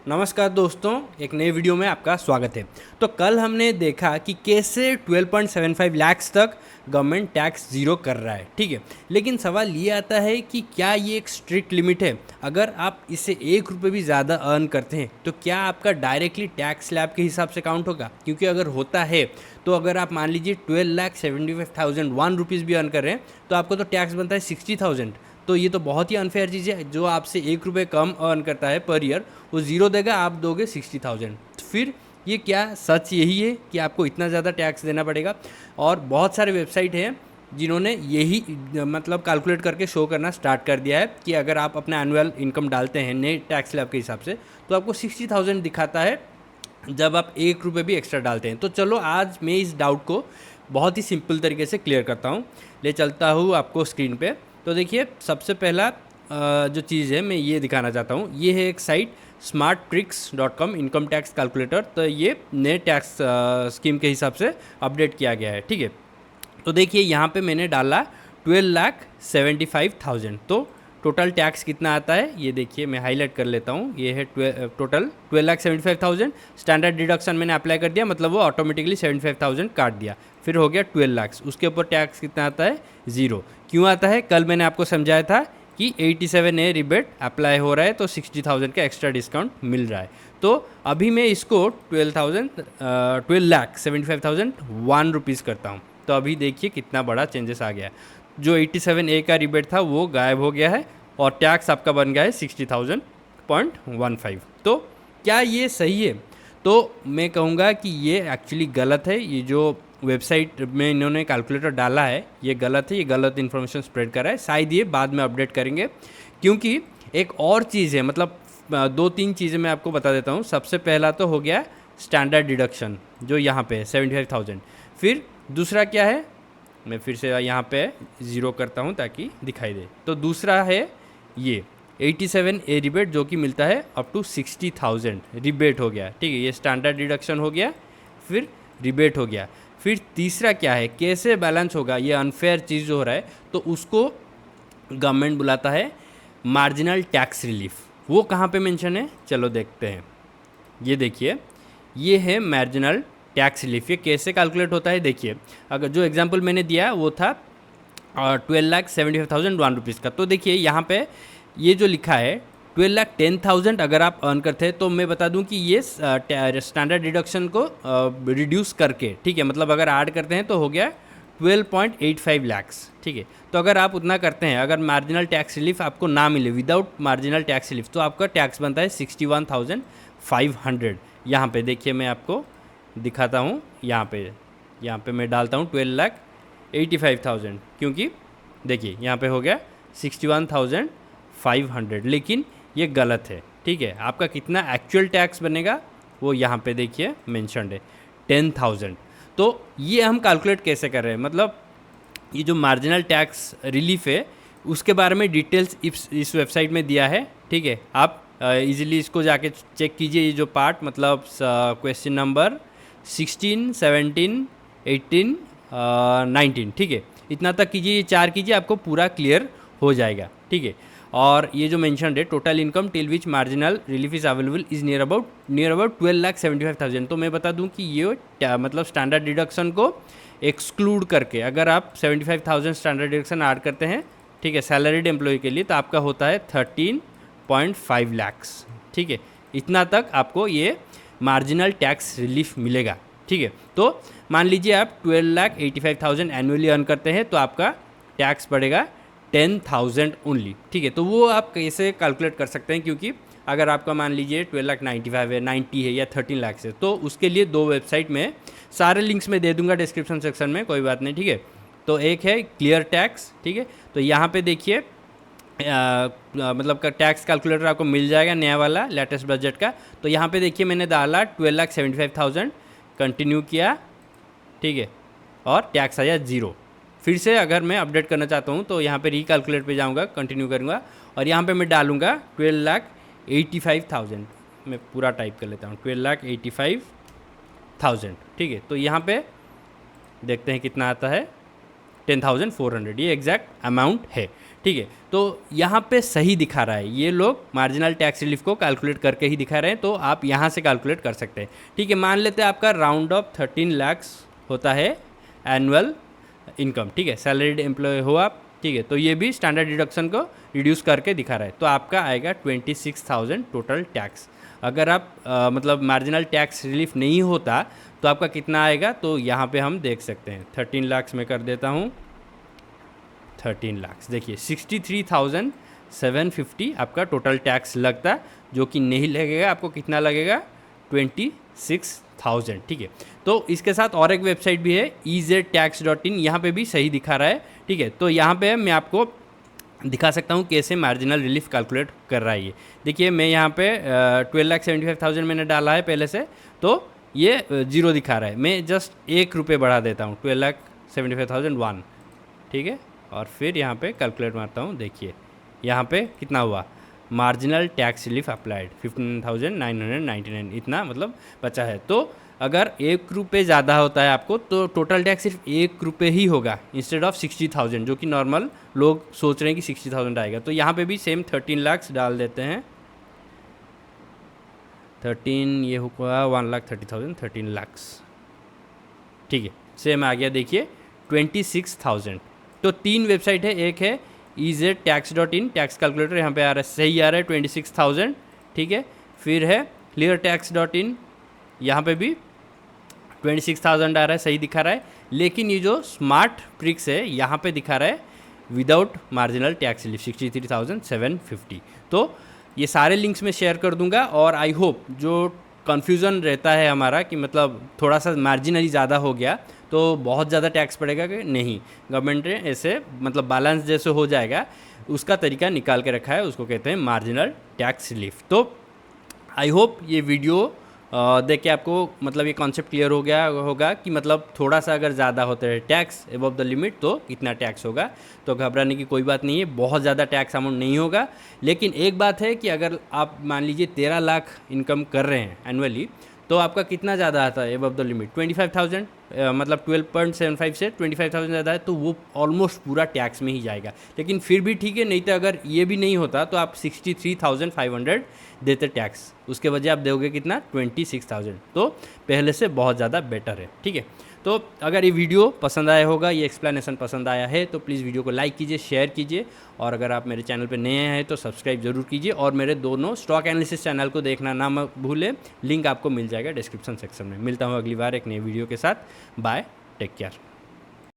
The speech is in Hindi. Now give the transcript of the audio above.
नमस्कार दोस्तों, एक नए वीडियो में आपका स्वागत है। तो कल हमने देखा कि कैसे 12.75 लाख तक गवर्नमेंट टैक्स ज़ीरो कर रहा है, ठीक है। लेकिन सवाल ये आता है कि क्या ये एक स्ट्रिक्ट लिमिट है? अगर आप इससे 1 रुपये भी ज़्यादा अर्न करते हैं तो क्या आपका डायरेक्टली टैक्स स्लैब के हिसाब से काउंट होगा? क्योंकि अगर होता है तो अगर आप मान लीजिए 12,75,001 रुपीज़ भी अर्न कर रहे हैं तो आपको तो टैक्स बनता है 60,000। तो ये तो बहुत ही अनफेयर चीज़ है। जो आपसे 1 रुपये कम अर्न करता है पर ईयर, वो ज़ीरो देगा, आप दोगे 60,000। तो फिर ये क्या सच यही है कि आपको इतना ज़्यादा टैक्स देना पड़ेगा? और बहुत सारे वेबसाइट हैं जिन्होंने यही मतलब कैलकुलेट करके शो करना स्टार्ट कर दिया है कि अगर आप अपना एनुअल इनकम डालते हैं नए टैक्स स्लैब के हिसाब से तो आपको 60,000 दिखाता है जब आप 1 रुपये भी एक्स्ट्रा डालते हैं। तो चलो आज मैं इस डाउट को बहुत ही सिंपल तरीके से क्लियर करता हूँ। ले चलता हूँ आपको स्क्रीन पे। तो देखिए, सबसे पहला जो चीज़ है मैं ये दिखाना चाहता हूँ। ये है एक site smarttricks.com income tax calculator. तो ये नए टैक्स स्कीम के हिसाब से अपडेट किया गया है, ठीक है। तो देखिए यहाँ पे मैंने डाला 12,75,000। तो टोटल टैक्स कितना आता है ये देखिए, मैं हाईलाइट कर लेता हूँ। ये है टोटल 12,75,000। स्टैंडर्ड डिडक्शन मैंने अप्लाई कर दिया, मतलब वो ऑटोमेटिकली 75,000 काट दिया। फिर हो गया 12 लाख। उसके ऊपर टैक्स कितना आता है? ज़ीरो। क्यों आता है? कल मैंने आपको समझाया था कि 87A रिबेट अप्लाई हो रहा है तो 60,000 का एक्स्ट्रा डिस्काउंट मिल रहा है। तो अभी मैं इसको 12,75,001 रुपीज़ करता हूँ। तो अभी देखिए कितना बड़ा चेंजेस आ गया। जो 87A का रिबेट था वो गायब हो गया है और टैक्स आपका बन गया है 60,000.15। तो क्या ये सही है? तो मैं कहूँगा कि ये एक्चुअली गलत है। ये जो वेबसाइट में इन्होंने कैलकुलेटर डाला है ये गलत है, ये गलत इन्फॉर्मेशन स्प्रेड कर रहा है। शायद ये बाद में अपडेट करेंगे, क्योंकि एक और चीज़ है, मतलब 2-3 चीज़ें मैं आपको बता देता हूँ। सबसे पहला तो हो गया स्टैंडर्ड डिडक्शन जो यहाँ पे है 75,000। फिर दूसरा क्या है, मैं फिर से यहाँ पे ज़ीरो करता हूँ ताकि दिखाई दे। तो दूसरा है ये 87A रिबेट जो कि मिलता है अप टू 60,000 रिबेट हो गया, ठीक है। ये स्टैंडर्ड डिडक्शन हो गया, फिर रिबेट हो गया। फिर तीसरा क्या है, कैसे बैलेंस होगा ये अनफेयर चीज़ जो हो रहा है, तो उसको गवर्नमेंट बुलाता है मार्जिनल टैक्स रिलीफ। वो कहाँ पे मेंशन है, चलो देखते हैं। ये देखिए, ये है मार्जिनल टैक्स रिलीफ। ये कैसे कैलकुलेट होता है देखिए। अगर जो एग्जांपल मैंने दिया वो था 12,75,001 रुपीज़ का। तो देखिए यहाँ पे ये जो लिखा है 12,10,000 अगर आप अर्न करते हैं, तो मैं बता दूं कि ये स्टैंडर्ड डिडक्शन को रिड्यूस करके, ठीक है, मतलब अगर ऐड करते हैं तो हो गया 12.85 लाख्स, ठीक है। तो अगर आप उतना करते हैं, अगर मार्जिनल टैक्स रिलीफ आपको ना मिले, विदाउट मार्जिनल टैक्स रिलीफ, तो आपका टैक्स बनता है 61,500। यहाँ पे देखिए मैं आपको दिखाता हूँ। यहाँ पे मैं डालता हूँ 12,85,000, क्योंकि देखिए यहाँ पे हो गया 61,500। लेकिन ये गलत है, ठीक है। आपका कितना एक्चुअल टैक्स बनेगा वो यहाँ पे देखिए मेंशन्ड है 10,000। तो ये हम कैलकुलेट कैसे कर रहे हैं, मतलब ये जो मार्जिनल टैक्स रिलीफ है उसके बारे में डिटेल्स इस वेबसाइट में दिया है, ठीक है। आप इजीली इसको जाके चेक कीजिए। ये जो पार्ट, मतलब क्वेश्चन नंबर 16, 17, 18, 19, ठीक है, इतना तक कीजिए, ये 4 कीजिए, आपको पूरा क्लियर हो जाएगा, ठीक है। और ये जो मेंशन है total income till which marginal relief is available is near about 12,75,000। तो मैं बता दूं कि ये मतलब स्टैंडर्ड डिडक्शन को एक्सक्लूड करके अगर आप 75,000 स्टैंडर्ड डिडक्शन ऐड करते हैं, ठीक है, सैलरीड एम्प्लॉय के लिए, तो आपका होता है 13.5 लाख्स, ठीक है। इतना तक आपको ये मार्जिनल टैक्स रिलीफ मिलेगा, ठीक है। तो मान लीजिए आप 12,85,000 एनुअली अर्न करते हैं तो आपका टैक्स पड़ेगा 10,000 ओनली, ठीक है। तो वो आप कैसे कैलकुलेट कर सकते हैं, क्योंकि अगर आपका मान लीजिए 12,95 है, 90 है या 13 लाख है, तो उसके लिए 2 वेबसाइट में सारे लिंक्स में दे दूंगा डिस्क्रिप्शन सेक्शन में, कोई बात नहीं, ठीक है। तो एक है क्लियर टैक्स, ठीक है। तो यहाँ पे देखिए मतलब का टैक्स कैलकुलेटर आपको मिल जाएगा नया वाला लेटेस्ट बजट का। तो यहाँ पे देखिए मैंने डाला 12,75,000, कंटिन्यू किया, ठीक है, और टैक्स आया ज़ीरो। फिर से अगर मैं अपडेट करना चाहता हूँ तो यहाँ पे रिकैलकुलेट पे जाऊँगा, कंटिन्यू करूँगा, और यहाँ पे मैं डालूँगा 12,85,000। मैं पूरा टाइप कर लेता हूँ 12,85,000, ठीक है। तो यहाँ पे देखते हैं कितना आता है, 10,400। ये एग्जैक्ट अमाउंट है, ठीक है। तो यहाँ पे सही दिखा रहा है, ये लोग मार्जिनल टैक्स रिलीफ को कैलकुलेट करके ही दिखा रहे हैं, तो आप यहाँ से कैलकुलेट कर सकते हैं। ठीक है, मान लेते हैं आपका राउंड ऑफ 13 लाख होता है एनुअल इनकम। ठीक है, सैलरीड एम्प्लॉय हो आप। ठीक है, तो ये भी स्टैंडर्ड डिडक्शन को रिड्यूस करके दिखा रहा है, तो आपका आएगा 26,000 टोटल टैक्स। अगर आप मतलब मार्जिनल टैक्स रिलीफ नहीं होता तो आपका कितना आएगा, तो यहाँ पे हम देख सकते हैं 13 लाख में कर देता हूँ 13 लाख, देखिए 63,750 आपका टोटल टैक्स लगता, जो कि नहीं लगेगा। आपको कितना लगेगा, 26,000। ठीक है, तो इसके साथ और एक वेबसाइट भी है eztax.in, यहाँ पे भी सही दिखा रहा है। ठीक है, तो यहाँ पे मैं आपको दिखा सकता हूँ कैसे मार्जिनल रिलीफ कैलकुलेट कर रहा है ये। देखिए मैं यहाँ पे 12,75,000 मैंने डाला है पहले से, तो ये 0 दिखा रहा है। मैं जस्ट ₹1 बढ़ा देता हूँ, 12,75,001। ठीक है, और फिर यहाँ पे कैलकुलेट मारता हूँ। देखिए यहाँ पे कितना हुआ, मार्जिनल टैक्स रिलीफ अप्लाइड 15,999 इतना मतलब बचा है। तो अगर ₹1 ज़्यादा होता है आपको, तो टोटल टैक्स सिर्फ ₹1 ही होगा इंस्टेड ऑफ 60,000, जो कि नॉर्मल लोग सोच रहे हैं कि 60,000 आएगा। तो यहाँ पे भी सेम 13 लाख डाल देते हैं। 13 ये हुआ 1,30,000, 13 लाख। ठीक है, सेम आ गया। देखिए 26,000। तो 3 वेबसाइट है, एक है eztax.in टैक्स कैलकुलेटर, यहाँ पे आ रहा है सही आ रहा है 26,000। ठीक है, फिर है cleartax.in, यहाँ पे भी 26,000 आ रहा है, सही दिखा रहा है। लेकिन ये जो स्मार्ट ट्रिक्स है यहाँ पे दिखा रहा है विदाउट मार्जिनल टैक्स रिलीफ 63,750। तो ये सारे लिंक्स मैं शेयर कर दूंगा, और आई होप जो कन्फ्यूज़न रहता है हमारा कि मतलब थोड़ा सा मार्जिनली ज़्यादा हो गया तो बहुत ज़्यादा टैक्स पड़ेगा, कि नहीं, गवर्नमेंट ने ऐसे मतलब बैलेंस जैसे हो जाएगा, उसका तरीका निकाल के रखा है, उसको कहते हैं मार्जिनल टैक्स रिलीफ। तो आई होप ये वीडियो देख के आपको मतलब ये कॉन्सेप्ट क्लियर हो गया होगा कि मतलब थोड़ा सा अगर ज़्यादा होता है टैक्स एबव द लिमिट तो कितना टैक्स होगा। तो घबराने की कोई बात नहीं है, बहुत ज़्यादा टैक्स अमाउंट नहीं होगा। लेकिन एक बात है कि अगर आप मान लीजिए 13 लाख इनकम कर रहे हैं एनुअली, तो आपका कितना ज़्यादा आता है एबव द लिमिट, 25,000, मतलब 12.75 से 25,000 ज़्यादा है, तो वो ऑलमोस्ट पूरा टैक्स में ही जाएगा। लेकिन फिर भी ठीक है, नहीं तो अगर ये भी नहीं होता तो आप 63,500 देते टैक्स, उसके वजह आप दोगे कितना, 26,000। तो पहले से बहुत ज़्यादा बेटर है। ठीक है, तो अगर ये वीडियो पसंद आया होगा, ये एक्सप्लेनेशन पसंद आया है, तो प्लीज़ वीडियो को लाइक कीजिए, शेयर कीजिए, और अगर आप मेरे चैनल पे नए हैं तो सब्सक्राइब जरूर कीजिए, और मेरे दोनों स्टॉक एनालिसिस चैनल को देखना ना भूलें, लिंक आपको मिल जाएगा डिस्क्रिप्शन सेक्शन में। मिलता हूँ अगली बार एक नई वीडियो के साथ। Bye, take care.